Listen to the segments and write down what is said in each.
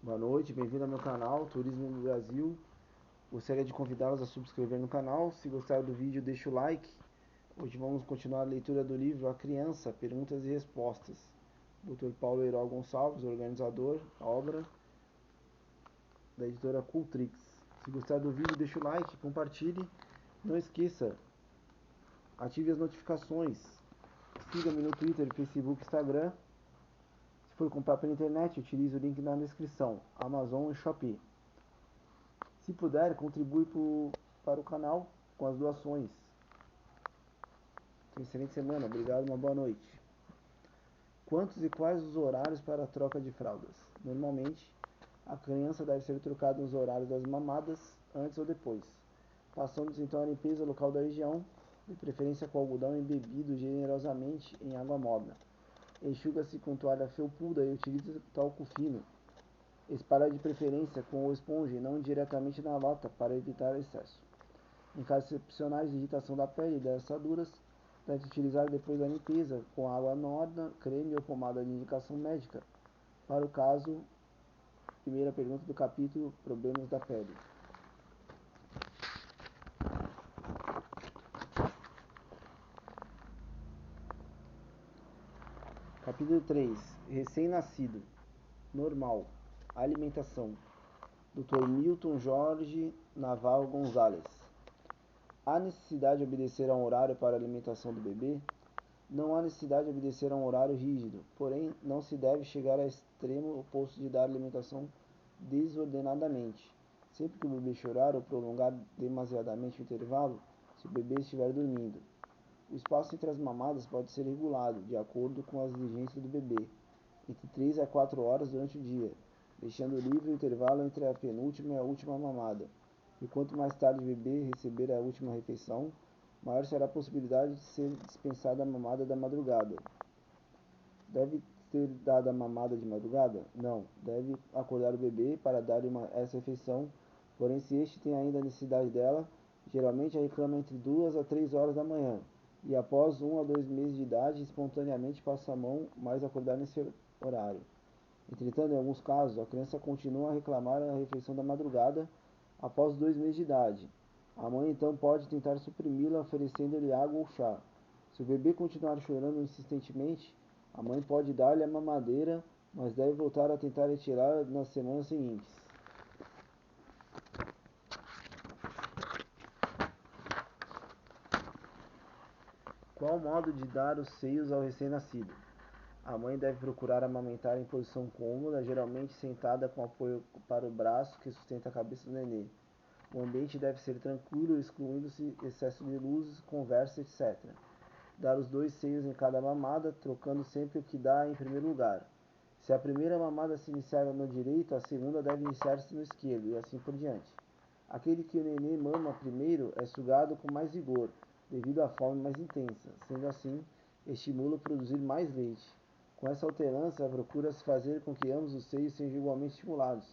Boa noite, bem-vindo ao meu canal Turismo no Brasil. Gostaria de convidá-los a subscrever no canal. Se gostar do vídeo, deixe o like. Hoje vamos continuar a leitura do livro A Criança, Perguntas e Respostas. Dr. Paulo Herói Gonçalves, organizador da obra, da editora Cultrix. Se gostar do vídeo, deixe o like, compartilhe. Não esqueça, ative as notificações. Siga-me no Twitter, Facebook, Instagram. Se for comprar pela internet, utilize o link na descrição, Amazon e Shopee. Se puder, contribui para o canal com as doações. Uma excelente semana, obrigado, uma boa noite. Quantos e quais os horários para a troca de fraldas? Normalmente, a criança deve ser trocada nos horários das mamadas, antes ou depois. Passando-se então a limpeza local da região, de preferência com algodão embebido generosamente em água morna. Enxuga-se com toalha felpuda e utiliza talco fino. Espalha de preferência com o esponja e não diretamente na lata para evitar excesso. Em casos excepcionais de irritação da pele e de assaduras, deve utilizar depois da limpeza com água morna, creme ou pomada de indicação médica. Para o caso, primeira pergunta do capítulo Problemas da pele. Capítulo 3. Recém-nascido. Normal. Alimentação. Dr. Milton Jorge Naval Gonzalez. Há necessidade de obedecer a um horário para a alimentação do bebê? Não há necessidade de obedecer a um horário rígido, porém não se deve chegar ao extremo oposto de dar alimentação desordenadamente. Sempre que o bebê chorar ou prolongar demasiadamente o intervalo, se o bebê estiver dormindo. O espaço entre as mamadas pode ser regulado, de acordo com as exigências do bebê, entre 3 a 4 horas durante o dia, deixando livre o intervalo entre a penúltima e a última mamada. E quanto mais tarde o bebê receber a última refeição, maior será a possibilidade de ser dispensada a mamada da madrugada. Deve ser dada a mamada de madrugada? Não. Deve acordar o bebê para dar-lhe essa refeição, porém se este tem ainda necessidade dela, geralmente a reclama entre 2 a 3 horas da manhã, e após 1 a 2 meses de idade, espontaneamente passa a mão, mas acordar nesse horário. Entretanto, em alguns casos, a criança continua a reclamar a refeição da madrugada após 2 meses de idade. A mãe então pode tentar suprimi-la oferecendo-lhe água ou chá. Se o bebê continuar chorando insistentemente, a mãe pode dar-lhe a mamadeira, mas deve voltar a tentar retirá-la nas semanas seguintes. Qual o modo de dar os seios ao recém-nascido? A mãe deve procurar amamentar em posição cômoda, geralmente sentada com apoio para o braço que sustenta a cabeça do nenê. O ambiente deve ser tranquilo, excluindo-se excesso de luzes, conversa, etc. Dar os 2 seios em cada mamada, trocando sempre o que dá em primeiro lugar. Se a primeira mamada se iniciar no direito, a segunda deve iniciar-se no esquerdo, e assim por diante. Aquele que o nenê mama primeiro é sugado com mais vigor, devido à fome mais intensa. Sendo assim, estimula a produzir mais leite. Com essa alternância, procura-se fazer com que ambos os seios sejam igualmente estimulados,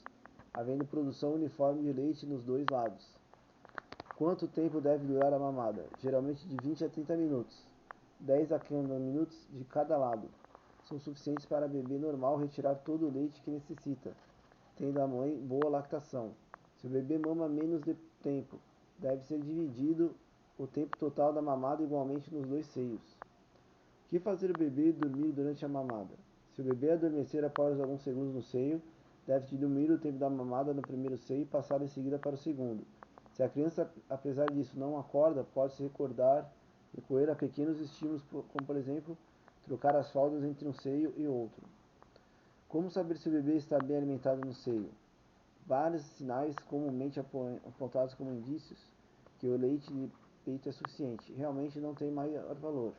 havendo produção uniforme de leite nos dois lados. Quanto tempo deve durar a mamada? Geralmente de 20 a 30 minutos. 10 a 15 minutos de cada lado. São suficientes para o bebê normal retirar todo o leite que necessita, tendo a mãe boa lactação. Se o bebê mama menos de tempo, deve ser dividido o tempo total da mamada igualmente nos 2 seios. O que fazer o bebê dormir durante a mamada? Se o bebê adormecer após alguns segundos no seio, deve diminuir o tempo da mamada no primeiro seio e passar em seguida para o segundo. Se a criança, apesar disso, não acorda, pode-se recorrer a pequenos estímulos, como por exemplo, trocar as fraldas entre um seio e outro. Como saber se o bebê está bem alimentado no seio? Vários sinais comumente apontados como indícios que o leite de peito é suficiente. Realmente não tem maior valor.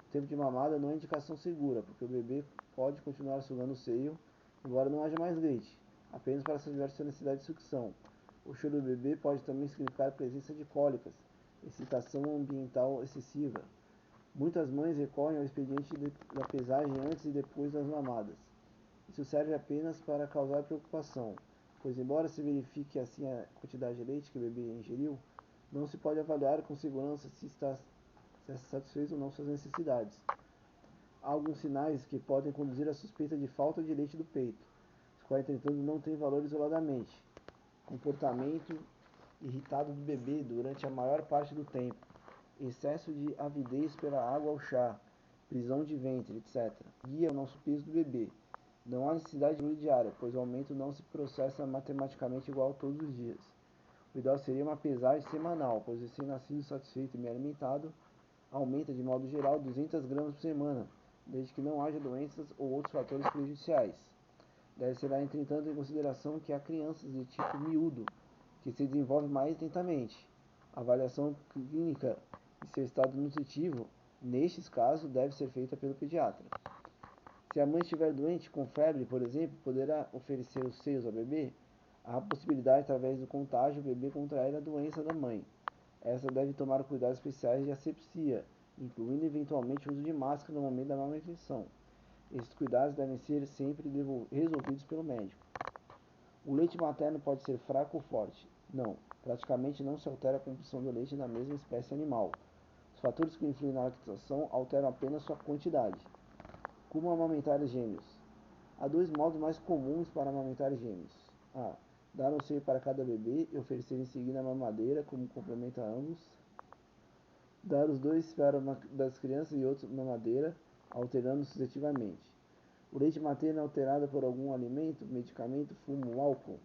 O tempo de mamada não é indicação segura, porque o bebê pode continuar sugando o seio, embora não haja mais leite, apenas para satisfazer sua necessidade de sucção. O choro do bebê pode também significar a presença de cólicas, excitação ambiental excessiva. Muitas mães recorrem ao expediente da pesagem antes e depois das mamadas. Isso serve apenas para causar preocupação, pois embora se verifique assim a quantidade de leite que o bebê ingeriu, não se pode avaliar com segurança se está satisfeito ou não suas necessidades. Há alguns sinais que podem conduzir à suspeita de falta de leite do peito. os quais, entretanto, não têm valor isoladamente. Comportamento irritado do bebê durante a maior parte do tempo, excesso de avidez pela água ou chá, prisão de ventre, etc. Guia o nosso peso do bebê. Não há necessidade de controle diário, pois o aumento não se processa matematicamente igual todos os dias. O ideal seria uma pesagem semanal, pois o recém-nascido satisfeito e bem alimentado aumenta de modo geral 200 gramas por semana, desde que não haja doenças ou outros fatores prejudiciais. Deve ser dado, entretanto, em consideração que há crianças de tipo miúdo, que se desenvolvem mais lentamente. A avaliação clínica e seu estado nutritivo, nestes casos, deve ser feita pelo pediatra. Se a mãe estiver doente, com febre, por exemplo, poderá oferecer os seios ao bebê. Há a possibilidade, através do contágio, o bebê contrair a doença da mãe. Essa deve tomar cuidados especiais de asepsia, incluindo eventualmente o uso de máscara no momento da amamentação. Esses cuidados devem ser sempre resolvidos pelo médico. O leite materno pode ser fraco ou forte? Não, praticamente não se altera a composição do leite na mesma espécie animal. Os fatores que influem na lactação alteram apenas sua quantidade. Como amamentar gêmeos? Há dois modos mais comuns para amamentar gêmeos. A. Dar um seio para cada bebê e oferecer em seguida a mamadeira como complemento a ambos. Dar os dois para uma das crianças e outro mamadeira, alternando sucessivamente. O leite materno é alterado por algum alimento, medicamento, fumo, álcool.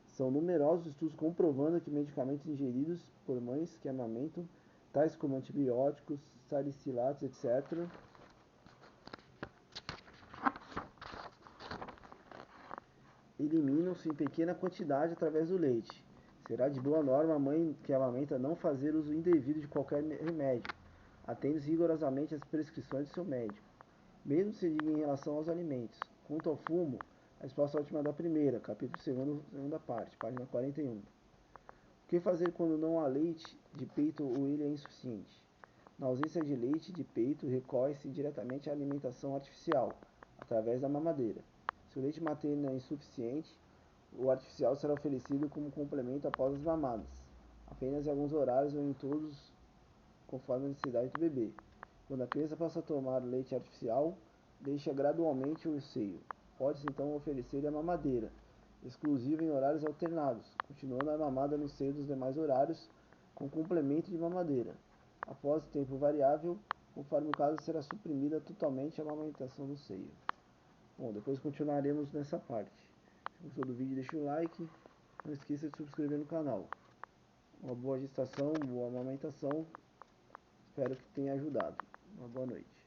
São numerosos estudos comprovando que medicamentos ingeridos por mães que amamentam, tais como antibióticos, salicilatos, etc., eliminam-se em pequena quantidade através do leite. Será de boa norma a mãe que amamenta não fazer uso indevido de qualquer remédio, atende rigorosamente às prescrições de seu médico, mesmo se diga em relação aos alimentos. Quanto ao fumo, a resposta ótima da primeira, capítulo 2, segunda parte, página 41. O que fazer quando não há leite de peito ou ele é insuficiente? Na ausência de leite de peito, recorre-se diretamente à alimentação artificial, através da mamadeira. Se o leite materno é insuficiente, o artificial será oferecido como complemento após as mamadas, apenas em alguns horários ou em todos, conforme a necessidade do bebê. Quando a criança passa a tomar leite artificial, deixa gradualmente o seio. Pode-se então oferecer a mamadeira, exclusiva em horários alternados, continuando a mamada no seio dos demais horários, com complemento de mamadeira. Após tempo variável, conforme o caso, será suprimida totalmente a amamentação no seio. Bom, depois continuaremos nessa parte. Se gostou do vídeo, deixa o like. Não esqueça de se inscrever no canal. Uma boa gestação, boa amamentação. Espero que tenha ajudado. Uma boa noite.